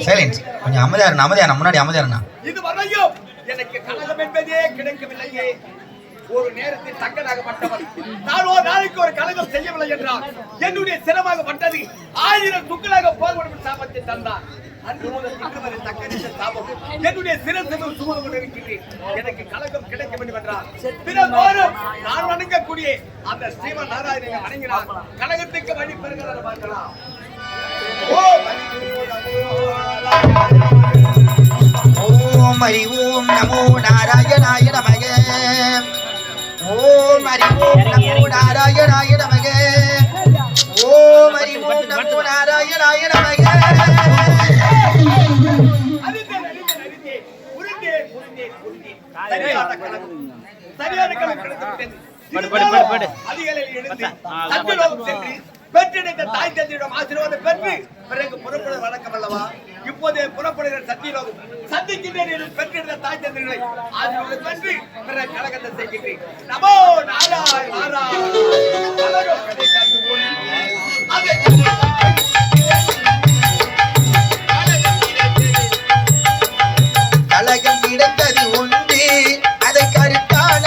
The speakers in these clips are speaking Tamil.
சைலன்ஸ் கொஞ்சம் அமைதியா முன்னாடி அமைதியா. இதுவரையும் எனக்கு கலகம் என்பதே கிடைக்கவில்லையே. ஒரு நேரத்தில் தக்கனாகப்பட்டவன் நான் ஒரு நாளைக்கு ஒரு கலகம் செய்யவில்லை என்றால் என்னுடைய சிரமாகப்பட்டது 1000 துக்களாக போர்வடும் சாபத்தை தந்தான். அன்று முதல் இன்று வரை தக்கனித்த சாபம் என்னுடைய சிரசையில் சுமந்து கொண்டு இருக்கின்றேன். எனக்கு கலகம் கிடைக்க வேண்டும் என்றால் தினந்தோறும் நான் வணங்கக்கூடிய அந்த ஸ்ரீமன் நாராயணனை வணங்கினார் கலகத்துக்கு வழி பெறுகிறத பார்க்கலாம். ஓம் ஹரி ஓம் நமோ நாராயணாய நமக. ஓம் ஹரி ஓம் நமோ நாராயணாய நமக. ஓம் ஹரி ஓம் நமோ நாராயணாய நமக. சரியான கலகம் கிடைத்து அதிகாலையில் எழுந்து சத்தியலோகம் சென்று பெற்றெடுத்த தாய் தந்தையிடம் ஆசீர்வாதம் பெற்று பிறகு புறப்படுவது வழக்கம் அல்லவா? இப்போதே புறப்படுகிற சத்தியலோகம் சந்திக்கின்றேன். பெற்றெடுத்த தாய் தந்தைகளை ஆசீர்வாதம் பெற்று பிறகு கலகத்தை செய்கின்றேன். நமோ நாராய் நாராய் கலகம் கிடைத்தது உண்டு அதை கருத்தான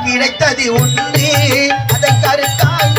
கிடைத்தது உண்டு அதை கருத்தாய்